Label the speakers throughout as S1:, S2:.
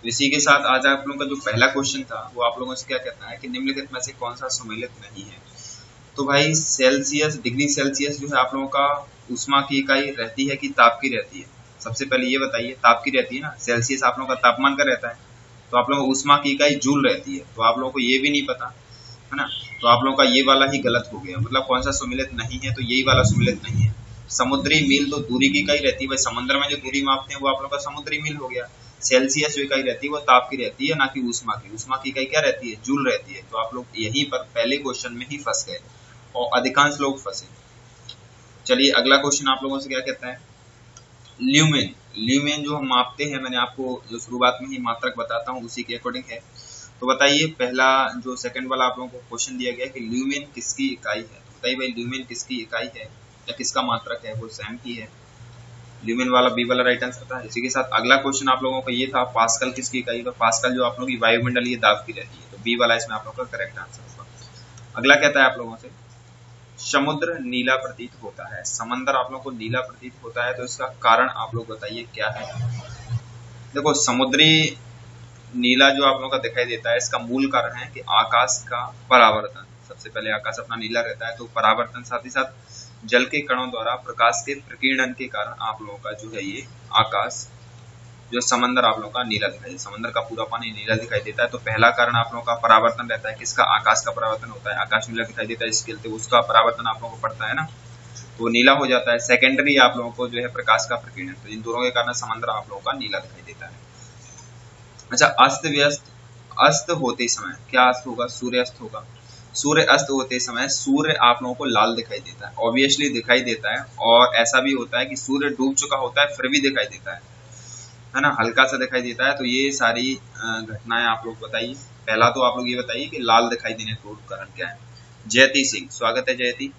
S1: तो इसी के साथ आज आप लोगों का जो पहला क्वेश्चन था वो आप लोगों से क्या कहता है कि निम्नलिखित में से कौन सा सम्मिलित नहीं है। तो भाई सेल्सियस, डिग्री सेल्सियस जो है आप लोगों का ऊष्मा की इकाई रहती है कि ताप की रहती है? सबसे पहले ये बताइए, ताप की रहती है ना। सेल्सियस आप लोगों का तापमान का रहता है, तो आप लोगों को ऊष्मा की इकाई जूल रहती है। तो आप लोगों को ये भी नहीं पता है ना, तो आप लोगों का ये वाला ही गलत हो गया। मतलब कौन सा सम्मिलित नहीं है, तो यही वाला सम्मिलित नहीं है। समुद्री मील तो दूरी की इकाई रहती है भाई, समंदर में जो दूरी मापते हैं वो आप लोग का समुद्री मील हो गया। सेल्सियस जो इकाई रहती है वो ताप की रहती है, ना कि ऊष्मा की। ऊष्मा की इकाई क्या रहती है? जूल रहती है। तो आप लोग यहीं पर पहले क्वेश्चन में ही फंस गए और अधिकांश लोग फंसे। चलिए अगला क्वेश्चन आप लोगों से क्या कहता है, ल्यूमेन। ल्यूमेन जो हम मापते हैं, मैंने आपको जो शुरुआत में ही मात्रक बताता हूँ उसी के अकॉर्डिंग है। तो बताइए पहला जो सेकंड वाला आप लोगों को क्वेश्चन दिया गया कि ल्यूमेन किसकी इकाई है। तो बताइए भाई ल्यूमेन किसकी इकाई है या किसका मात्रक है? वो सैम की है। ल्यूमेन वाला बी वाला राइट आंसर था। इसी के साथ अगला क्वेश्चन आप लोगों का ये था पास्कल किसकी इकाई। तो पास्कल जो आप लोगों की वायुमंडलीय दाब की रहती है, तो बी वाला इसमें आप लोगों का करेक्ट आंसर होगा। अगला कहता है आप लोगों से समुद्र नीला प्रतीत होता है। समंदर आप लोगों को नीला प्रतीत होता है, तो इसका कारण आप लोग बताइए क्या है। देखो समुद्री नीला जो आप लोगों का दिखाई देता है, इसका मूल कारण है कि आकाश का परावर्तन। सबसे पहले आकाश अपना नीला रहता है, तो परावर्तन, साथ ही साथ जल के कणों द्वारा प्रकाश के प्रकीर्णन के कारण आप लोगों का जो है ये आकाश, जो समंदर आप लोगों का नीला दिखाई देता है। समंदर का पूरा पानी नीला दिखाई देता है। तो पहला कारण आप लोगों का परावर्तन रहता है। किसका? आकाश का परावर्तन होता है। आकाश नीला दिखाई देता है, इसके चलते उसका परावर्तन आप लोगों को पड़ता है ना, तो नीला हो जाता है। सेकेंडरी आप लोगों को जो है प्रकाश का प्रकीर्णन, तो इन दोनों के कारण समंदर आप लोगों का नीला दिखाई देता है। अच्छा, अस्त व्यस्त, अस्त होते समय क्या अस्त होगा? सूर्य अस्त होगा। सूर्य अस्त होते समय सूर्य आप लोगों को लाल दिखाई देता है, ऑब्वियसली दिखाई देता है। और ऐसा भी होता है कि सूर्य डूब चुका होता है फिर भी दिखाई देता है ना, हल्का सा दिखाई देता है। तो ये सारी घटनाएं आप लोग बताइए। पहला तो आप लोग ये बताइए कि लाल दिखाई देने का कारण क्या है। जयती सिंह, स्वागत है जयती।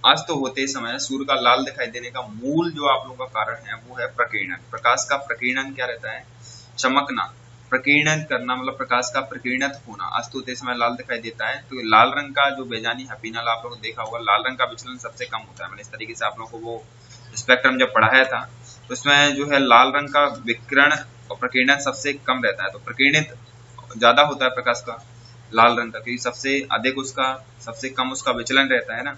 S1: अस्त होते समय सूर्य का लाल दिखाई देने का मूल जो आप लोगों का कारण है वो है प्रकीर्णन। प्रकाश का प्रकीर्णन क्या रहता है? चमकना। प्रकीर्णन करना मतलब प्रकाश का प्रकीर्णित होना। अस्त होते समय लाल दिखाई देता है, तो लाल रंग का जो बेजानी हैप्पीनल आप लोगों ने देखा होगा, लाल रंग का विचलन सबसे कम होता है। मैंने इस तरीके से आप लोगों को वो स्पेक्ट्रम जब पढ़ाया था, तो उसमें जो है लाल रंग का विकिरण और प्रकीर्णन सबसे कम रहता है। तो प्रकीर्णित ज्यादा होता है प्रकाश का लाल रंग का, क्योंकि सबसे अधिक उसका, सबसे कम उसका विचलन रहता है ना।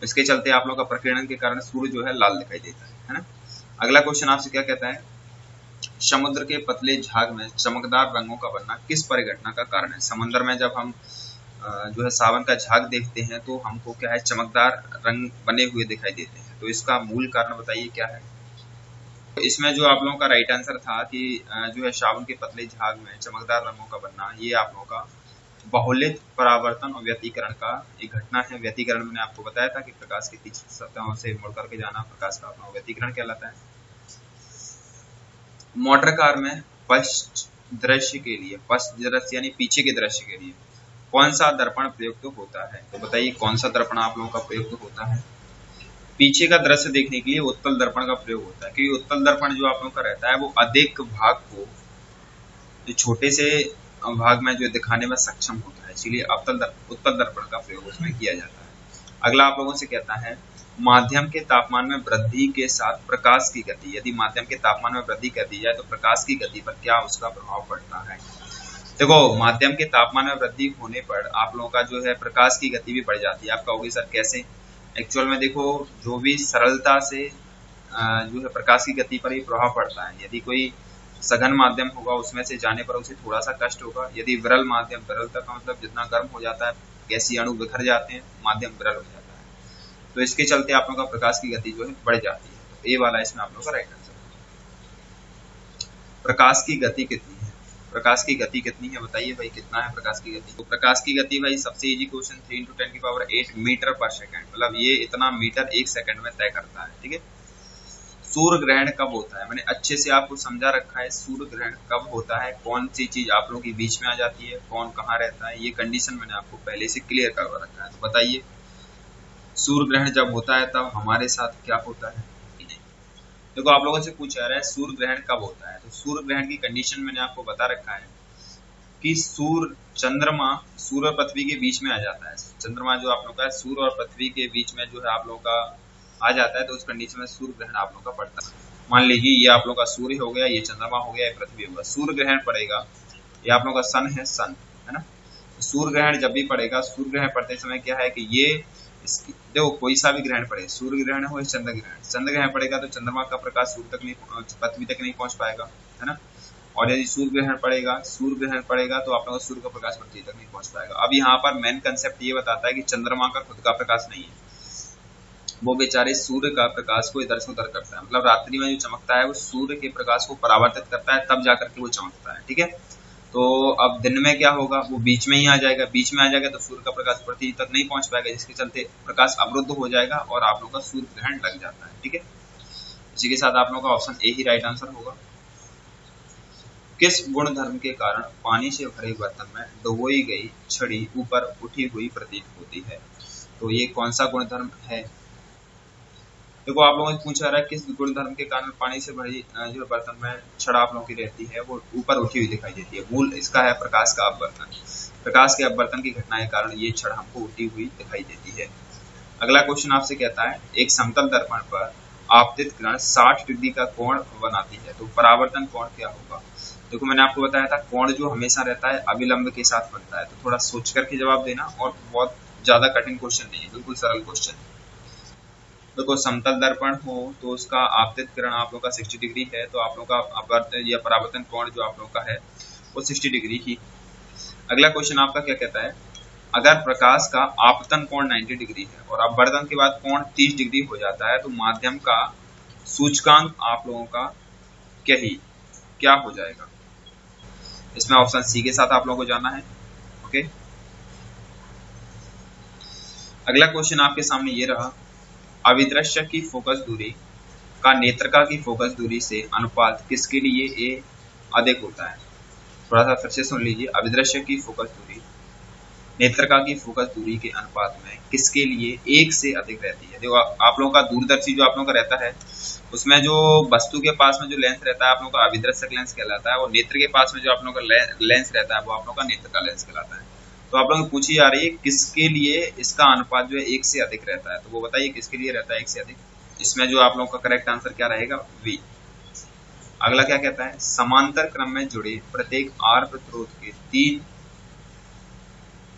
S1: इसके चलते आप लोग का प्रकीर्णन के कारण सूर्य जो है लाल दिखाई देता है ना। अगला क्वेश्चन आपसे क्या कहता है, समुद्र के पतले झाग में चमकदार रंगों का बनना किस परिघटना का कारण है। समंदर में जब हम जो है सावन का झाग देखते हैं तो हमको क्या है, चमकदार रंग बने हुए दिखाई देते हैं। तो इसका मूल कारण बताइए क्या है। तो इसमें जो आप लोगों का राइट आंसर था कि जो है सावन के पतले झाग में चमकदार रंगों का बनना, ये आप लोगों का बहुलित परावर्तन और व्यतिकरण का एक घटना है। व्यतिकरण मैंने आपको बताया था कि प्रकाश की तीक्ष्ण सतहों से मुड़ करके जाना प्रकाश का अपना व्यतिकरण कहलाता है। मोटर कार में पश्च दृश्य के लिए, पश्च दृश्य यानी पीछे के दृश्य के लिए कौन सा दर्पण प्रयुक्त होता है। तो बताइए कौन सा दर्पण आप लोगों का प्रयुक्त होता है। पीछे का दृश्य देखने के लिए उत्तल दर्पण का प्रयोग होता है, क्योंकि उत्तल दर्पण जो आप लोगों का रहता है वो अधिक भाग को जो छोटे से भाग में जो दिखाने में सक्षम होता है, इसलिए उत्तल दर्पण का प्रयोग उसमें किया जाता है। अगला आप लोगों से कहता है माध्यम के तापमान में वृद्धि के साथ प्रकाश की गति, यदि माध्यम के तापमान में वृद्धि कर दी जाए तो प्रकाश की गति पर क्या उसका प्रभाव पड़ता है। देखो माध्यम के तापमान में वृद्धि होने पर आप लोगों का जो है प्रकाश की गति भी बढ़ जाती है। आप कहोगे सर कैसे। एक्चुअल में देखो जो भी सरलता से जो है प्रकाश की गति पर ही प्रभाव पड़ता है। यदि कोई सघन माध्यम होगा उसमें से जाने पर उसे थोड़ा सा कष्ट होगा। यदि विरल माध्यम, विरलता का मतलब जितना गर्म हो जाता है गैसीय अणु बिखर जाते हैं, माध्यम विरल हो जाता है, तो इसके चलते आप लोगों का प्रकाश की गति जो है बढ़ जाती है। तो ये वाला इसमें आप लोगों का राइट आंसर है। प्रकाश की गति कितनी है, प्रकाश की गति कितनी है बताइए भाई, कितना है प्रकाश की गति। तो प्रकाश की गति भाई सबसे इजी क्वेश्चन 3 × 10⁸ मीटर पर सेकंड, मतलब ये इतना मीटर एक सेकंड में तय करता है। ठीक है। सूर्य ग्रहण कब होता है, मैंने अच्छे से आपको समझा रखा है सूर्य ग्रहण कब होता है, कौन सी चीज आप लोगों के बीच में आ जाती है, कौन कहाँ रहता है, ये कंडीशन मैंने आपको पहले से क्लियर करवा रखा है। तो बताइए सूर्य ग्रहण जब होता है तब हमारे साथ क्या होता है। देखो आप लोगों से पूछा रहा है सूर्य ग्रहण कब होता है, तो सूर्य ग्रहण की कंडीशन मैंने आपको बता रखा है कि सूर्य, चंद्रमा सूर्य और पृथ्वी के बीच में आ जाता है। चंद्रमा जो आप लोग का है सूर्य और पृथ्वी के बीच में जो है आप लोगों का आ जाता है तो उस कंडीशन में सूर्य ग्रहण आप लोग का पड़ता है। मान लीजिए ये आप लोग का सूर्य हो गया, ये चंद्रमा हो गया, ये पृथ्वी होगा, सूर्य ग्रहण पड़ेगा, ये आप लोग का सन है ना। सूर्य ग्रहण जब भी पड़ेगा, सूर्य ग्रहण पड़ते समय क्या है कि ये देखो कोई सा भी ग्रहण पड़े, सूर्य ग्रहण हो या चंद्र ग्रहण, चंद्र ग्रहण पड़ेगा तो चंद्रमा का प्रकाश सूर्य तक नहीं, पृथ्वी तक नहीं पहुंच पाएगा, है ना। और यदि सूर्य ग्रहण पड़ेगा तो आप लोगों को सूर्य का प्रकाश पृथ्वी तक नहीं पहुंच पाएगा। अब यहाँ पर मेन कंसेप्ट ये बताता है कि चंद्रमा का खुद का प्रकाश नहीं है, वो बेचारे सूर्य का प्रकाश को इधर से उधर करता है, मतलब रात्रि में जो चमकता है वो सूर्य के प्रकाश को परावर्तित करता है, तब जाकर के वो चमकता है, ठीक है। तो अब दिन में क्या होगा, वो बीच में ही आ जाएगा, बीच में आ जाएगा तो सूर्य का प्रकाश पृथ्वी तक नहीं पहुंच पाएगा, जिसके चलते प्रकाश अवरुद्ध हो जाएगा और आप लोग का सूर्य ग्रहण लग जाता है, ठीक है। इसी के साथ आप लोग का option A he right answer होगा। किस गुण धर्म के कारण पानी से भरे बर्तन में डुबोई गई छड़ी ऊपर उठी हुई प्रतीत होती है? तो ये कौन सा गुण धर्म है? देखो आप लोगों से पूछा रहा है किस गुण धर्म के कारण पानी से भरी जो बर्तन में छड़ा आप लोगों की रहती है वो ऊपर उठी हुई दिखाई देती है। मूल इसका है प्रकाश का अपवर्तन, प्रकाश के अपवर्तन की घटना के कारण ये छड़ हमको उठी हुई दिखाई देती है। अगला क्वेश्चन आपसे कहता है एक समतल दर्पण पर आपतित किरण 60 डिग्री का कोण बनाती है, तो परावर्तन कोण क्या होगा? देखो मैंने आपको बताया था कोण जो हमेशा रहता है अविलंब के साथ बनता है, तो थोड़ा सोच करके जवाब देना, और बहुत ज्यादा कठिन क्वेश्चन नहीं है, बिल्कुल सरल क्वेश्चन है। देखो समतल दर्पण हो तो उसका आपतित किरण आप लोग का 60 डिग्री है, तो आप लोग का अपवर्तन या परावर्तन कोण जो आप लोग का है वो 60 डिग्री ही। अगला क्वेश्चन आपका क्या कहता है, अगर प्रकाश का आपतन कोण 90 डिग्री है और अपवर्तन के बाद कोण 30 डिग्री हो जाता है तो माध्यम का सूचकांक आप लोगों का क्या हो जाएगा? इसमें ऑप्शन सी के साथ आप लोगों को जाना है, ओके। अगला क्वेश्चन आपके सामने ये रहा, अभिदृश्य की फोकस दूरी का नेत्रका की फोकस दूरी से अनुपात किसके लिए ए अधिक होता है? थोड़ा सा फिर से सुन लीजिए, अभिदृश्य की फोकस दूरी नेत्रका की फोकस दूरी के अनुपात में किसके लिए 1 से अधिक रहती है? देखो आप लोगों का दूरदर्शी जो आप लोगों का रहता है उसमें जो वस्तु के पास में जो लेंस रहता है आप लोगों का अभिदृश्यक लेंस कहलाता है, और नेत्र के पास में जो आप लोगों का लेंस रहता है वो आप लोगों का नेत्र का लेंस कहलाता है। तो आप लोगों को पूछी जा रही है किसके लिए इसका अनुपात जो है 1 से अधिक रहता है, तो वो बताइए किसके लिए रहता है 1 से अधिक? इसमें जो आप लोगों का करेक्ट आंसर क्या रहेगा? वी। अगला क्या कहता है, समांतर क्रम में जुड़े प्रत्येक आर प्रतिरोध के 3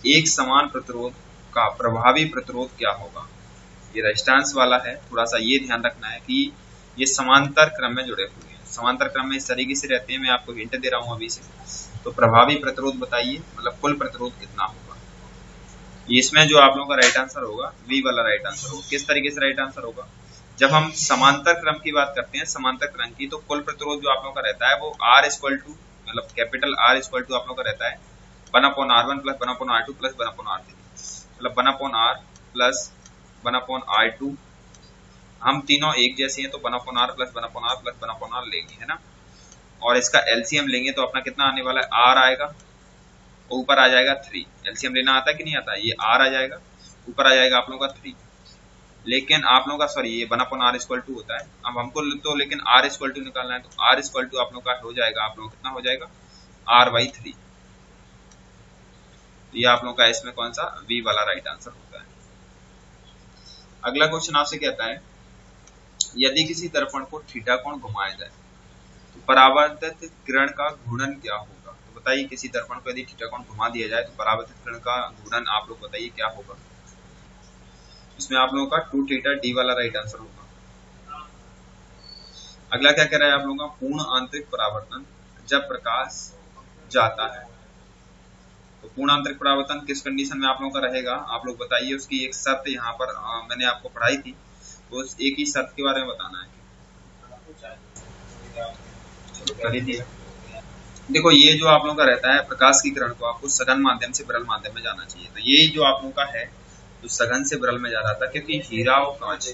S1: एक समान प्रतिरोध का प्रभावी प्रतिरोध क्या होगा? ये रेजिस्टेंस वाला है, थोड़ा सा ये ध्यान रखना है कि ये समांतर क्रम में जुड़े हुए हैं, समांतर क्रम में इस तरीके से रहते हैं, मैं आपको हिंट दे रहा हूं अभी से। तो प्रभावी प्रतिरोध बताइए, मतलब कुल प्रतिरोध कितना होगा? इसमें जो आप लोगों का राइट आंसर होगा वी वाला राइट आंसर होगा। किस तरीके से राइट आंसर होगा? जब हम समांतर क्रम की बात करते हैं, समांतर क्रम की, तो कुल प्रतिरोध जो आप लोगों का रहता है वो R इक्वल टू, मतलब कैपिटल R इक्वल टू आप लोगों का रहता है 1/R1 plus 1/R2 plus 1/R3, मतलब 1/R प्लस 1/R2। हम तीनों एक जैसे हैं तो 1/R plus 1/R plus 1/R लेंगे, है ना। और इसका एलसीएम लेंगे तो अपना कितना आने वाला है? R आएगा, ऊपर आ जाएगा 3। एलसीएम लेना आता है कि नहीं आता? ये R आ जाएगा, ऊपर आ जाएगा आप लोगों का 3। लेकिन आप लोगों का सॉरी ये 1/R इक्वल टू होता है। अब हमको तो लेकिन R इक्वल टू निकालना है, तो R इक्वल टू आप लोगों का हो जाएगा, आप लोगों का कितना हो जाएगा? R/3। ये आप लोगों का इसमें कौन सा? V वाला राइट आंसर होता है। अगला क्वेश्चन आपसे कहता है यदि किसी दर्पण को थीटा कोण घुमाया जाए तो परावर्तित किरण का घूर्णन क्या होगा? तो बताइए किसी दर्पण को यदि थीटा कोण घुमा दिया जाए तो परावर्तित किरण का घूर्णन आप लोग बताइए क्या होगा? इसमें आप लोगों का 2θd वाला राइट आंसर होगा। अगला क्या कह रहा है आप लोगों का, पूर्ण आंतरिक परावर्तन जब प्रकाश जाता है, तो पूर्ण आंतरिक परावर्तन किस कंडीशन में आप लोगों का रहेगा? आप लोग बताइए। उसकी एक शर्त यहाँ पर मैंने आपको पढ़ाई थी, तो उस एक ही शर्त के बारे में बताना है। चलो कर ही दिया। देखो ये जो आप लोगों का रहता है प्रकाश की किरण को आपको सघन माध्यम से विरल माध्यम में जाना चाहिए, तो ये जो आप लोगों का है तो सघन से विरल में जा रहा था, क्योंकि हीरा और कांच,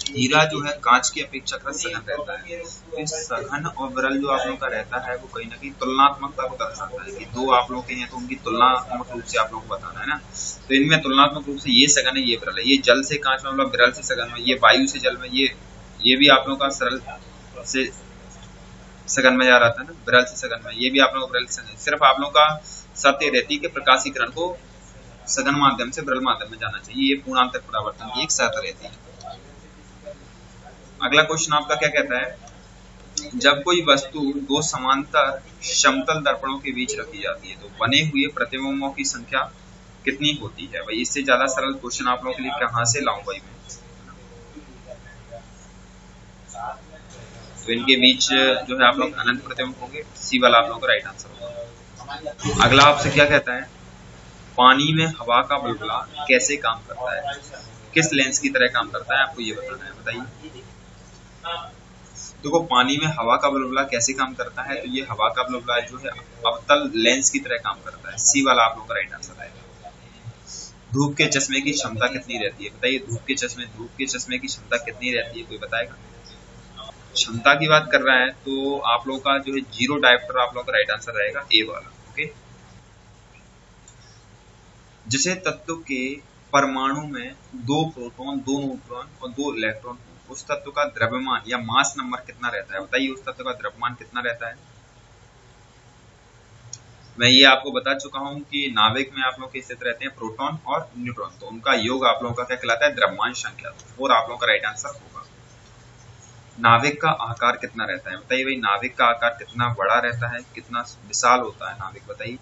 S1: हीरा जो है कांच की अपेक्षाकृत सघन रहता है। तो सघन और विरल जो आप लोगों का रहता है वो कहीं ना कहीं तुलनात्मकता को दर्शाता है कि दो आप लोग के हैं तो उनकी तुलनात्मक रूप से आप लोगों को बताना है ना। तो इनमें तुलनात्मक रूप से ये सघन है, ये विरल है। ये जल से कांच में मतलब विरल से सघन में, ये वायु से जल में, ये भी आप लोगों का सरल से सघन में जा रहा था ना, विरल से सघन में, ये भी आप लोगों को विरल से सघन। सिर्फ आप लोगों का सत्य रहती है कि प्रकाशीकरण को सघन माध्यम से विरल माध्यम में जाना चाहिए, ये पूर्णांतक परावर्तन की एक शर्त रहती है। अगला क्वेश्चन आपका क्या कहता है, जब कोई वस्तु दो समांतर समतल दर्पणों के बीच रखी जाती है तो बने हुए प्रतिबिंबों की संख्या कितनी होती है? भाई इससे ज्यादा सरल क्वेश्चन आप लोगों के लिए कहां से लाऊं भाई मैं? तो इनके बीच जो है आप लोग अनंत प्रतिबिंब होंगे, सी वाला आप लोगों का राइट आंसर होगा। अगला आपसे क्या कहता है, पानी में हवा का बुलबुला कैसे काम करता है, किस लेंस की तरह काम करता है, आपको ये बताना है। बताइए। देखो पानी में हवा का बुलबुला कैसे काम करता है, तो ये हवा का बुलबुला जो है अवतल लेंस की तरह काम करता है, सी वाला आप लोग का राइट आंसर आएगा। धूप के चश्मे की क्षमता कितनी रहती है? बताइए धूप के चश्मे की क्षमता कितनी रहती है, कोई बताएगा? क्षमता की बात कर रहा है तो आप लोगों का जो है जीरो डायोप्टर आप लोगों का राइट आंसर रहेगा, ए वाला। ओके, जिसे तत्व के परमाणु में 2 प्रोटॉन 2 न्यूट्रॉन और 2 इलेक्ट्रॉन हो, उस तत्व का द्रव्यमान या मास नंबर कितना रहता है? बताइए उस तत्व का द्रव्यमान कितना रहता है? मैं ये आपको बता चुका हूं कि नाभिक में आप लोग के स्थित रहते हैं प्रोटॉन और न्यूट्रॉन, तो उनका योग आप लोगों का क्या कहलाता है? द्रव्यमान संख्या। तो 4 आप लोगों का राइट आंसर होगा। नाभिक का आकार कितना रहता है? बताइए भाई नाभिक का आकार कितना बड़ा रहता है, कितना विशाल होता है नाभिक, बताइए।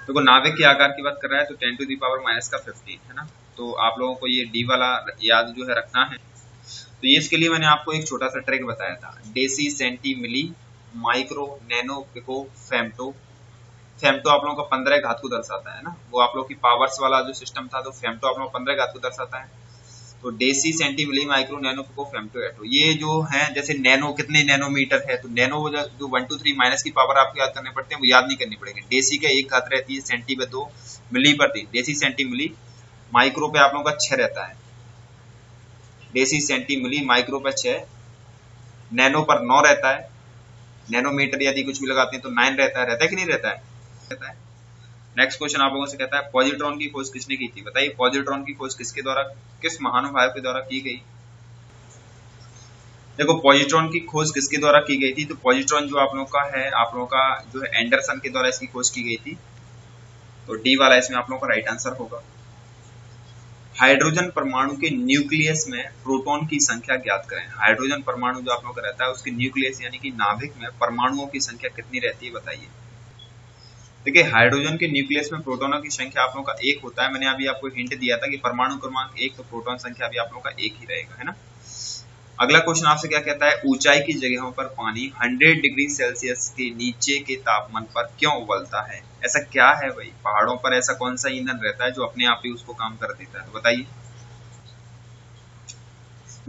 S1: तो नाभिक के आकार की बात कर रहा है तो 10 टू द पावर माइनस का 15 है ना, तो आप लोगों को ये डी वाला याद जो है रखना है। तो ये इसके लिए मैंने आपको एक छोटा सा ट्रिक बताया था, deci centi milli micro nano pico femto. Femto आप लोगों का 15 घात को दर्शाता है ना, वो आप लोग की पावर्स वाला जो सिस्टम था, तो फेम्टो आप लोग 15 घात को दर्शाता है। तो deci centi milli micro nano pico femto atto, ये जो है जैसे नैनो कितने नैनोमीटर है, तो नैनो जो 1 2 3 माइनस की पावर आपको याद करने पड़ते हैं, वो याद नहीं करनी पड़ेगी। डेसी का 1 घात रहती है, सेंटी पे 2, मिली पर 3, डेसी सेंटी मिली। माइक्रो पे आप लोगों का 6 रहता है, डेसी सेंटी मिली माइक्रो पे 6, नैनो पर 9 रहता है, नैनोमीटर यदि कुछ भी लगाते हैं तो 9 रहता है कि नहीं रहता है? रहता है। नेक्स्ट क्वेश्चन आप लोगों से कहता है पॉजिट्रॉन की खोज किसने की थी? बताइए पॉजिट्रॉन की खोज किसके द्वारा, किस महानुभाव के द्वारा की गई? देखो पॉजिट्रॉन की खोज किसके द्वारा की गई थी, तो पॉजिट्रॉन जो आप लोगों का है, आप लोगों का जो है एंडरसन के द्वारा इसकी खोज की गई थी, तो डी वाला इसमें आप लोगों का राइट आंसर होगा। हाइड्रोजन परमाणु के न्यूक्लियस में प्रोटॉन की संख्या ज्ञात करें। हाइड्रोजन परमाणु जो आप लोगों का रहता है उसके न्यूक्लियस यानी कि नाभिक में परमाणुओं की संख्या कितनी रहती है, बताइए। देखिए हाइड्रोजन के न्यूक्लियस में प्रोटॉनों की संख्या आप लोगों का 1 होता है, मैंने अभी आपको हिंट दिया था कि परमाणु क्रमांक 1, तो प्रोटॉन संख्या भी आप लोगों का 1 ही रहेगा, है ना। अगला क्वेश्चन आपसे क्या कहता है, ऊंचाई की जगहों पर पानी 100 डिग्री सेल्सियस के नीचे के तापमान पर क्यों उबलता है? ऐसा क्या है भाई, पहाड़ों पर ऐसा कौन सा ईंधन रहता है जो अपने आप ही उसको काम कर देता है, तो बताइए।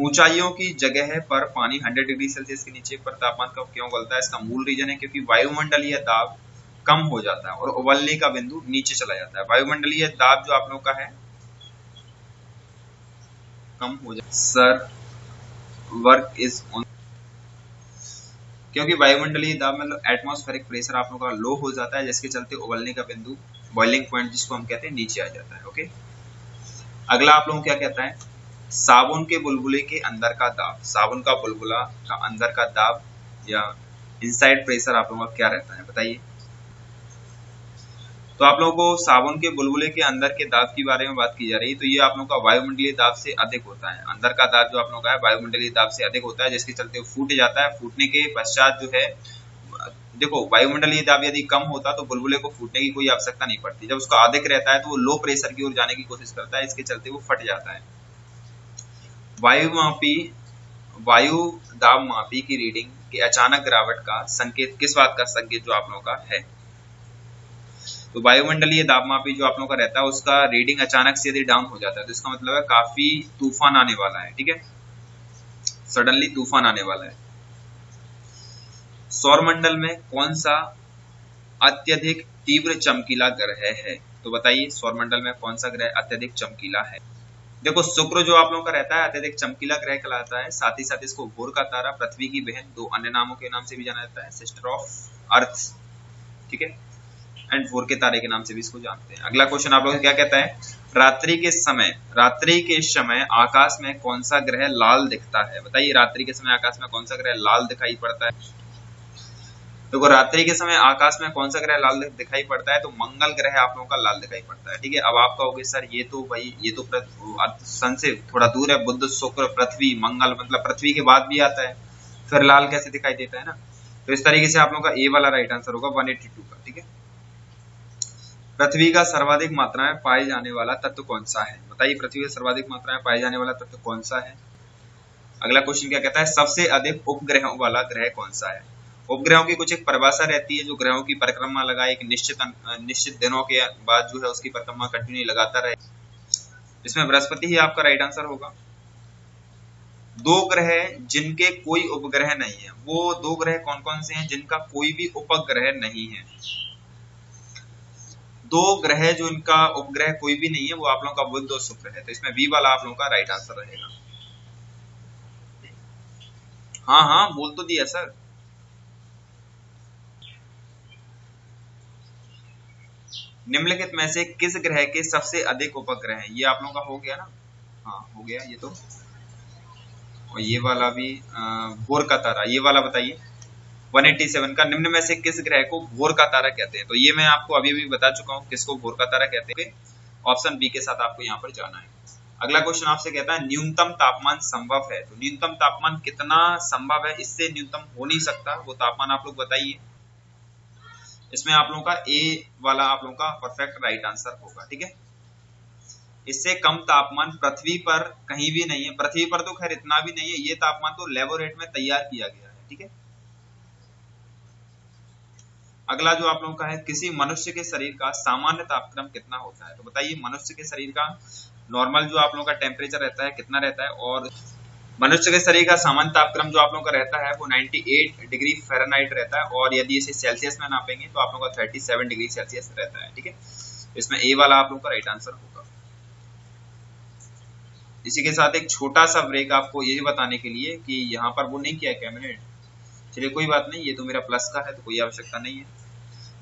S1: ऊंचाइयों की जगह पर पानी 100 डिग्री सेल्सियस के नीचे पर तापमान का क्यों उबलता है? इसका मूल रीजन है क्योंकि वायुमंडलीय दाब कम हो जाता है और उबलने का बिंदु नीचे चला जाता है। वायुमंडलीय दाब जो आप लोग का है कम हो जाता है। सर वर्क इज ऑन, क्योंकि वायुमंडलीय दाब मतलब एटमॉस्फेरिक प्रेशर आप लोग का लो हो जाता है, जिसके चलते उबलने का बिंदु बॉइलिंग पॉइंट जिसको हम कहते हैं नीचे आ जाता है। ओके, अगला आप लोगों को क्या कहता है, साबुन के बुलबुले के अंदर का दाब, साबुन का बुलबुला का अंदर का दाब या इनसाइड प्रेशर आप लोगों का क्या रहता है, बताइए। तो आप लोगों को साबुन के बुलबुले के अंदर के दाब के बारे में बात की जा रही है, तो ये आप लोगों का वायुमंडलीय दाब से अधिक होता है। अंदर का दाब जो आप लोगों का है वायुमंडलीय दाब से अधिक होता है, जिसके चलते वो फूट जाता है। फूटने के पश्चात जो है, देखो वायुमंडलीय दाब यदि कम होता तो बुलबुले को फूटने की कोई आवश्यकता नहीं पड़ती, जब उसका अधिक रहता है तो वो लो प्रेशर की ओर जाने की कोशिश करता है, इसके चलते वो फट जाता है। वायु दाब मापी की रीडिंग के अचानक गिरावट का संकेत किस बात का संकेत जो आप लोगों का है? तो वायुमंडलीय दाब मापी जो आप लोगों का रहता है उसका रीडिंग अचानक से यदि डाउन हो जाता है तो इसका मतलब है काफी तूफान आने वाला है, ठीक है, सडनली तूफान आने वाला है। सौरमंडल में कौन सा अत्यधिक तीव्र चमकीला ग्रह है? तो बताइए सौरमंडल में कौन सा ग्रह अत्यधिक चमकीला है? देखो शुक्र जो आप लोगों का रहता है अत्यधिक चमकीला ग्रह कहलाता है, साथ ही साथ इसको भोर का तारा, पृथ्वी की बहन, 2 अन्य नामों के नाम से भी जाना जाता है, सिस्टर ऑफ अर्थ, ठीक है, एंड भोर के तारे के नाम से भी इसको जानते हैं। अगला क्वेश्चन आप लोग क्या कहता है, रात्रि के समय आकाश में कौन सा ग्रह लाल दिखता है? बताइए रात्रि के समय आकाश में कौन सा ग्रह लाल दिखाई पड़ता है? तो रात्रि के समय आकाश में कौन सा ग्रह लाल दिखाई पड़ता है? तो मंगल ग्रह आप लोगों का लाल दिखाई पड़ता है। ठीक है, अब आप कहोगे सर ये तो भाई ये तो सन से थोड़ा दूर है, बुध शुक्र पृथ्वी मंगल, मतलब पृथ्वी के बाद भी आता है, फिर लाल कैसे दिखाई देता है ना। तो इस तरीके से आप लोगों का ए वाला राइट आंसर होगा 182 का। ठीक है, पृथ्वी का सर्वाधिक मात्रा में पाए जाने वाला तत्व कौन सा है? बताइए, पृथ्वी का सर्वाधिक मात्रा में पाए जाने वाला तत्व कौन सा है? अगला क्वेश्चन क्या कहता है? सबसे अधिक उपग्रहों वाला ग्रह कौन सा है? उपग्रहों की कुछ एक परिभाषा रहती है, जो ग्रहों की परिक्रमा लगाए एक निश्चित दिनों के बाद जो है उसकी परिक्रमा कंटिन्यू लगाता रहे। इसमें बृहस्पति ही आपका राइट आंसर होगा। दो ग्रह जिनके कोई उपग्रह नहीं है, वो दो ग्रह कौन कौन से हैं जिनका कोई भी उपग्रह नहीं है? दो ग्रह जो इनका उपग्रह कोई भी नहीं है वो आप लोगों का बुध और शुक्र है। तो इसमें बी वाला आप लोगों का राइट आंसर रहेगा। हाँ हाँ बोल तो दिया सर। निम्नलिखित में से किस ग्रह के सबसे अधिक उपग्रह हैं? ये आप लोगों का हो गया ना। हाँ हो गया ये तो। और ये वाला भी भोर का तारा, ये वाला बताइए 187 का निम्न में से किस ग्रह को भोर का तारा कहते हैं? तो ये मैं आपको अभी अभी बता चुका हूँ किसको भोर का तारा कहते हैं। ऑप्शन बी के साथ आपको यहाँ पर जाना है। अगला क्वेश्चन आपसे कहता है न्यूनतम तापमान संभव है। तो न्यूनतम तापमान कितना संभव है? इससे न्यूनतम हो नहीं सकता, वो तापमान आप लोग बताइए। इसमें आप लोगों का ए वाला आप लोगों का परफेक्ट राइट आंसर होगा। ठीक है, इससे कम तापमान पृथ्वी पर कहीं भी नहीं है। पृथ्वी पर तो खैर इतना भी नहीं है, ये तापमान तो लेबोरेटरी में तैयार किया गया है। ठीक है, अगला जो आप लोगों का है किसी मनुष्य के शरीर का सामान्य तापक्रम कितना होता है? तो बताइए, मनुष्य के शरीर का नॉर्मल जो आप लोगों का टेम्परेचर रहता है कितना रहता है? और मनुष्य के शरीर का सामान्य तापक्रम जो आप लोगों का रहता है वो 98 डिग्री फ़ारेनहाइट रहता है, और यदि इसे सेल्सियस में नापेंगे तो आप लोगों का 37 डिग्री सेल्सियस रहता है। ठीक है, इसमें ए वाला आप लोगों का राइट आंसर होगा। इसी के साथ एक छोटा सा ब्रेक आपको यही बताने के लिए कि यहाँ पर वो नहीं किया कैबिनेट। चलिए कोई बात नहीं, ये तो मेरा प्लस का है तो कोई आवश्यकता नहीं है।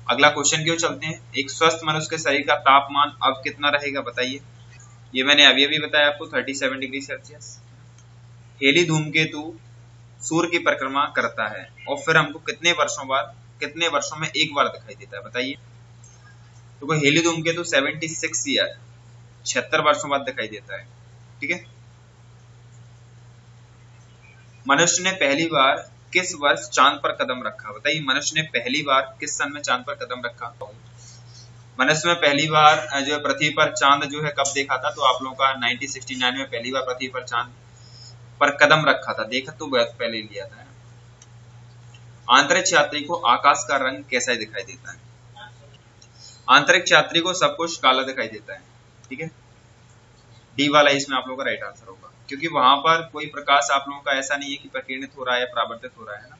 S1: अगला क्वेश्चन क्यों चलते हैं। एक स्वस्थ मनुष्य के शरीर का तापमान अब कितना रहेगा बताइए? ये मैंने अभी अभी बताया आपको 37 डिग्री सेल्सियस। हेली धूमकेतु सूर्य की परिक्रमा करता है और फिर हमको कितने वर्षों में एक बार दिखाई देता है बताइए? तो हेली धूमकेतु 76 ईयर 76 वर्षों बाद दिखाई देता है। ठीक है, मनुष्य ने पहली बार किस वर्ष चांद पर कदम रखा? बताइए, मनुष्य ने पहली बार किस सन में चांद पर कदम रखा? मनुष्य में पहली बार जो पृथ्वी पर चांद जो है कब देखा था? तो आप लोगों का 1969 में पहली बार पृथ्वी पर चांद पर कदम रखा था। देखा तो बहुत पहले लिया था। अंतरिक्ष यात्री को आकाश का रंग कैसा दिखाई देता है? अंतरिक्ष यात्री को सब कुछ काला दिखाई देता है। ठीक है, डी वाला इसमें आप लोगों का राइट आंसर होगा, क्योंकि वहां पर कोई प्रकाश आप लोगों का ऐसा नहीं है कि प्रकीर्णित हो रहा है, परावर्तित हो रहा है ना।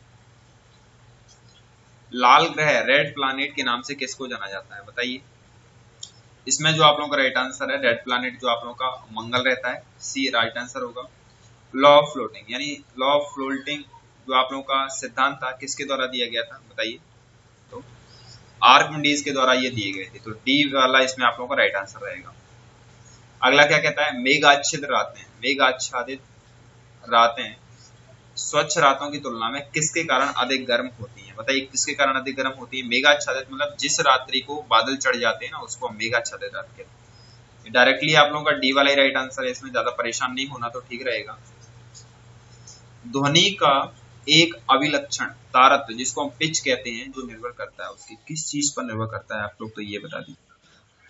S1: लाल ग्रह रेड प्लैनेट के नाम से किसको जाना जाता है बताइए? इसमें जो आप लोगों का राइट आंसर है रेड प्लैनेट जो आप लोगों का मंगल रहता है, सी राइट आंसर होगा। लॉ ऑफ फ्लोटिंग यानी लॉ ऑफ फ्लोटिंग जो आप लोगों का सिद्धांत था किसके द्वारा दिया गया था बताइए? तो आर्किमिडीज के द्वारा ये दिए गए थे। तो डी वाला इसमें आप लोगों का राइट आंसर रहेगा। अगला क्या कहता है? मेघाच्छादित रातें स्वच्छ रातों की तुलना में किसके कारण अधिक गर्म होती हैं? बताइए, किसके कारण अधिक गर्म होती है? मेघाच्छादित मतलब जिस रात्रि को बादल चढ़ जाते हैं ना उसको हम मेघाच्छादित रात कहते हैं। डायरेक्टली आप लोगों का डी वाला ही राइट आंसर है, इसमें ज्यादा परेशान नहीं होना तो ठीक रहेगा। ध्वनि का एक अभिलक्षण तारत्व जिसको हम पिच कहते हैं, जो निर्भर करता है उसकी किस चीज पर निर्भर करता है आप लोग तो ये बता दीजिए।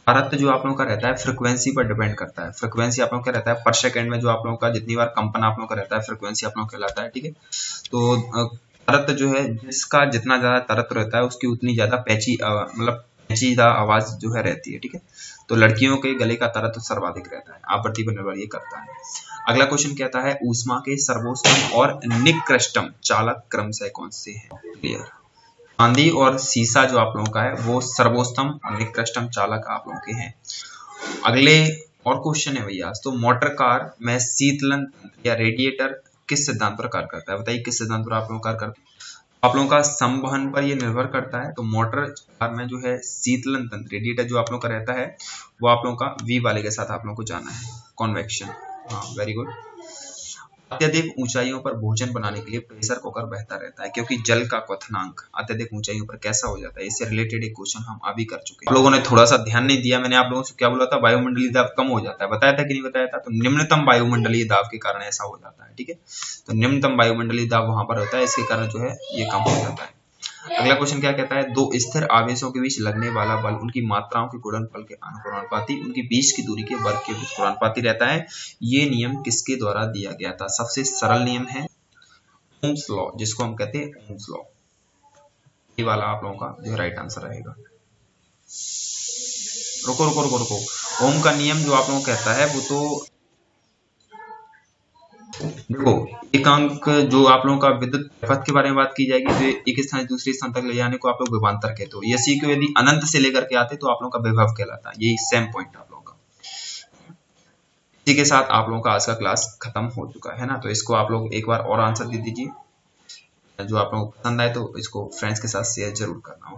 S1: तारत्व जो आप लोगों का रहता है फ्रीक्वेंसी पर डिपेंड करता है। फ्रीक्वेंसी आप लोगों का रहता है पर सेकंड में जो आप लोगों का जितनी बार कंपन आप लोगों का रहता है फ्रीक्वेंसी आप लोगों का कहलाता है। ठीक है, तो तारत्व जो है जिसका जितना ज्यादा तारत्व रहता है उसकी उतनी ज्यादा पेचीदा आवाज जो है रहती है। ठीक है, तो लड़कियों के गले का तारत्व सर्वाधिक रहता है, आवृत्ति पर निर्भर ये करता है। अगला क्वेश्चन कहता है ऊष्मा के सर्वोत्तम और निकृष्टम चालक क्रमशः कौन से हैं? क्लियर, चांदी और सीसा जो आप लोगों का है वो सर्वोत्तम और निकृष्टम चालक आप लोगों के हैं। अगले और क्वेश्चन है भैया, तो मोटर कार में शीतलन या रेडिएटर किस सिद्धांत पर कार्य करता है? बताइए, किस सिद्धांत पर आप लोग कार्य करते हैं? आप लोगों का संवहन पर ये निर्भर करता है। तो मोटर कार में जो है शीतलन तंत्र रेडिएटर जो आप लोगों का रहता है वो आप लोगों का वी वाले के साथ आप लोगों को जाना है, कॉन्वेक्शन। हाँ वेरी गुड। अत्यधिक ऊंचाइयों पर भोजन बनाने के लिए प्रेशर कुकर बेहतर रहता है, क्योंकि जल का क्वथनांक अत्यधिक ऊंचाइयों पर कैसा हो जाता है। इससे रिलेटेड एक क्वेश्चन हम अभी कर चुके हैं। आप लोगों ने थोड़ा सा ध्यान नहीं दिया। मैंने आप लोगों से क्या बोला था, वायुमंडलीय दाब कम हो जाता है, बताया था कि नहीं बताया था। तो निम्नतम वायुमंडलीय दाब के कारण ऐसा हो जाता है, ठीक है। तो निम्नतम वायुमंडलीय दाब वहां पर होता है, इसके कारण जो है ये कम हो जाता है। अगला क्वेश्चन क्या कहता है, दो स्थिर आवेशों के बीच लगने वाला बल उनकी मात्राओं के गुणनफल के अनुपाती उनकी बीच की दूरी के वर्ग के अनुपाती रहता है। ये नियम किसके द्वारा दिया गया था। सबसे सरल नियम है ओम्स लॉ, जिसको हम कहते हैं ओम्स लॉ। ये वाला आप लोगों का जो राइट आंसर रहेगा। रुको रुको रुको रुको, ओम का नियम जो आप लोगों को कहता है वो तो देखो, एक अंक जो आप लोगों का विद्युत पथ के बारे में बात की जाएगी, जो एक स्थान से दूसरे स्थान तक ले जाने को आप लोग विभवांतर कहते हो। यसी को यदि अनंत से लेकर के आते तो आप लोगों का विभव कहलाता है। यही सेम पॉइंट आप लोगों का। इसी के साथ आप लोगों का आज का क्लास खत्म हो चुका है ना। तो इसको आप लोग एक बार और आंसर दे दीजिए। जो आप लोगों को पसंद आए तो इसको फ्रेंड्स के साथ शेयर जरूर करना।